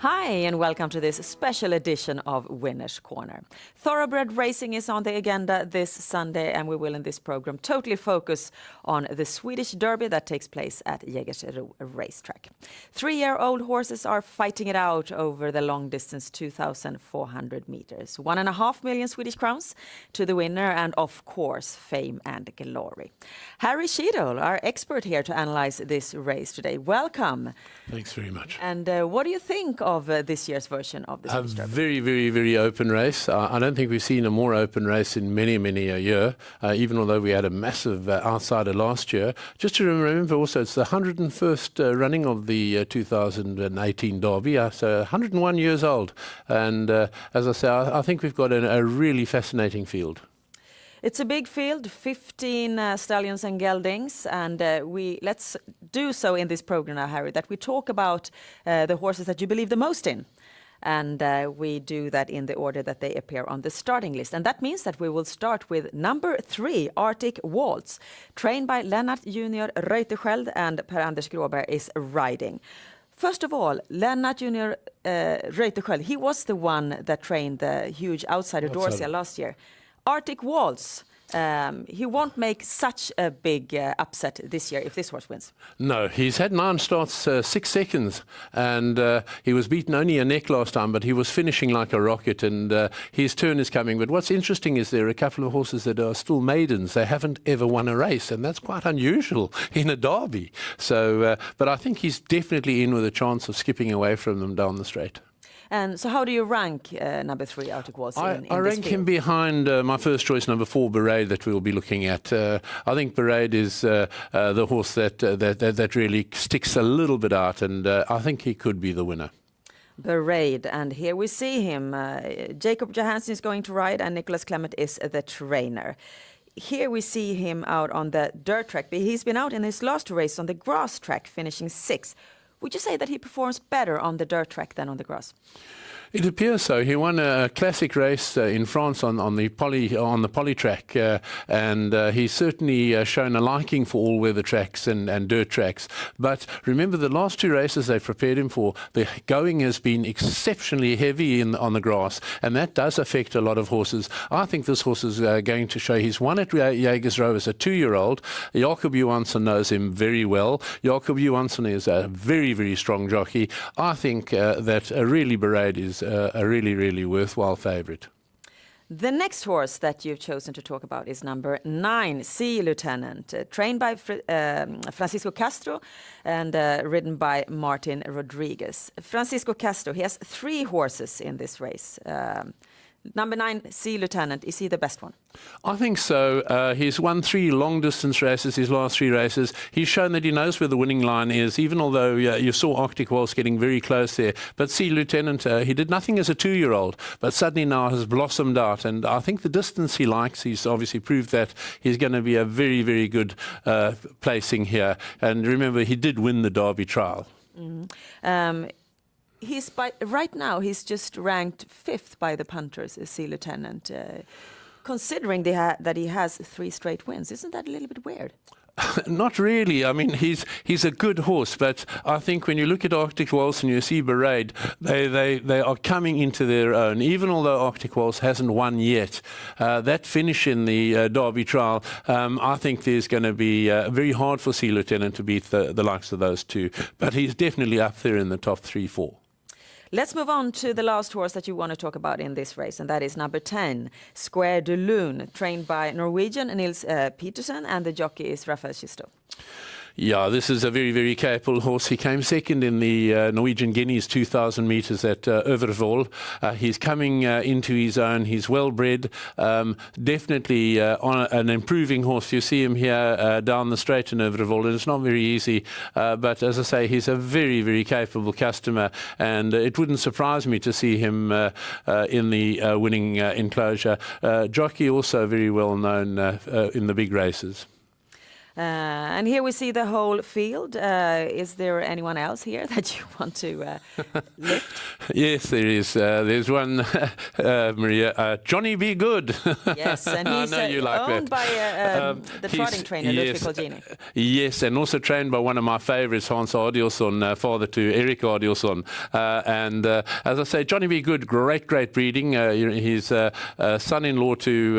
Hi, and welcome to this special edition of Winner's Corner. Thoroughbred racing is on the agenda this Sunday, and we will in this program totally focus on the Swedish Derby that takes place at Jägersro racetrack. 3-year-old horses are fighting it out over the long distance 2,400 meters. 1.5 million Swedish crowns to the winner, and of course, fame and glory. Harry Sheedle, our expert here to analyze this race today. Welcome. Thanks very much. And what do you think of this year's version of the Swedish Derby? Very, very, very open race. I don't think we've seen a more open race in many a year, even although we had a massive outsider last year. Just to remember also, it's the 101st running of the 2018 Derby, so 101 years old. And as I say, I think we've got a really fascinating field. It's a big field, 15 stallions and geldings, and let's do so in this program now, Harry, that we talk about the horses that you believe the most in. And we do that in the order that they appear on the starting list. And that means that we will start with number 3, Arctic Waltz, trained by Lennart Junior Reuterskiöld, and Per-Anders Gråberg is riding. First of all, Lennart Junior Reuterskiöld, he was the one that trained the huge outsider Dorsia last year. Arctic Waltz, he won't make such a big upset this year if this horse wins. No, he's had 9 starts, 6 seconds, and he was beaten only a neck last time, but he was finishing like a rocket, and his turn is coming. But what's interesting is there are a couple of horses that are still maidens. They haven't ever won a race, and that's quite unusual in a derby. So, but I think he's definitely in with a chance of skipping away from them down the straight. And so how do you rank number 3, Arctic Waltz? I rank him behind my first choice, number 4, Berade, that we'll be looking at. I think Berade is the horse that really sticks a little bit out, and I think he could be the winner. Berade, and here we see him. Jacob Johansson is going to ride, and Nicholas Clement is the trainer. Here we see him out on the dirt track, but he's been out in his last race on the grass track, finishing 6th. Would you say that he performs better on the dirt track than on the grass? It appears so. He won a classic race in France on the poly track, and he's certainly shown a liking for all-weather tracks and dirt tracks. But remember, the last 2 races they've prepared him for, the going has been exceptionally heavy on the grass, and that does affect a lot of horses. I think this horse is going to show. He's won at Jägersro as a 2-year-old. Jakob Johansson knows him very well. Jakob Johansson is a very, very strong jockey. I think that really Berade is a really, really worthwhile favourite. The next horse that you've chosen to talk about is number 9, Sea Lieutenant, trained by Francisco Castro and ridden by Martin Rodriguez. Francisco Castro, he has 3 horses in this race. Number 9, Sea Lieutenant, is he the best one? I think so. He's won 3 long-distance races, his last 3 races. He's shown that he knows where the winning line is, even although you saw Arctic Waltz getting very close there. But Sea Lieutenant, he did nothing as a 2-year-old, but suddenly now has blossomed out. And I think the distance he likes, he's obviously proved that he's going to be a very, very good placing here. And remember, he did win the Derby trial. Mm-hmm. Right now, he's just ranked 5th by the punters, Sea Lieutenant. Considering that he has 3 straight wins, isn't that a little bit weird? Not really. I mean, he's a good horse, but I think when you look at Arctic Waltz and you see Berade, they are coming into their own. Even although Arctic Waltz hasn't won yet, that finish in the Derby trial, I think there's going to be very hard for Sea Lieutenant to beat the likes of those 2. But he's definitely up there in the top 3-4. Let's move on to the last horse that you want to talk about in this race, and that is number 10, Square de Lune, trained by Norwegian Nils Petersen, and the jockey is Rafael Chisto. Yeah, this is a very, very capable horse. He came 2nd in the Norwegian Guineas 2,000 metres at Övervoll. He's coming into his own. He's well bred. Definitely on an improving horse. You see him here down the straight in Övervoll, and it's not very easy. But as I say, he's a very, very capable customer, and it wouldn't surprise me to see him in the winning enclosure. Jockey also very well known in the big races. And here we see the whole field. Is there anyone else here that you want to lift? Yes, there is. There's one, Maria, Johnny Be Good. Yes, and he's owned by the trotting trainer, Ludwig Colgjini. Yes, and also trained by one of my favorites, Hans Adielsson, father to Erik Adielsson. And as I say, Johnny Be Good, great breeding. He's son-in-law to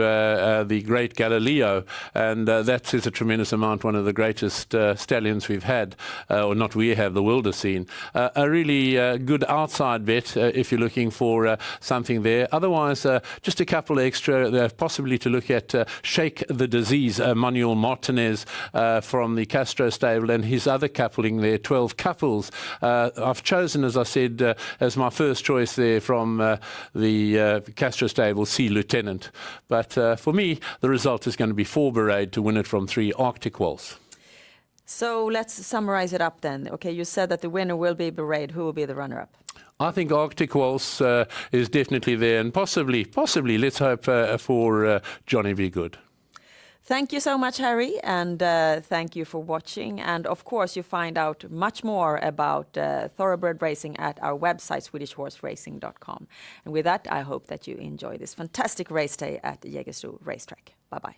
the great Galileo, and that is a tremendous amount, one of the greatest stallions we've had, or not we have, the world has seen. A really good outside bet if you're looking for something there. Otherwise, just a couple extra, possibly to look at Shake the Disease, Manuel Martinez from the Castro stable, and his other coupling there, 12 couples. I've chosen, as I said, as my first choice there from the Castro stable, Sea Lieutenant. But for me, the result is going to be 4 Berade to win it from 3 Arctic Waltz. So let's summarize it up then. Okay, you said that the winner will be Berade. Who will be the runner-up? I think Arctic Waltz is definitely there, and possibly, let's hope for Johnny Be Good. Thank you so much, Harry, and thank you for watching. And of course, you find out much more about thoroughbred racing at our website, swedishhorseracing.com. And with that, I hope that you enjoy this fantastic race day at the Jägersro racetrack. Bye-bye.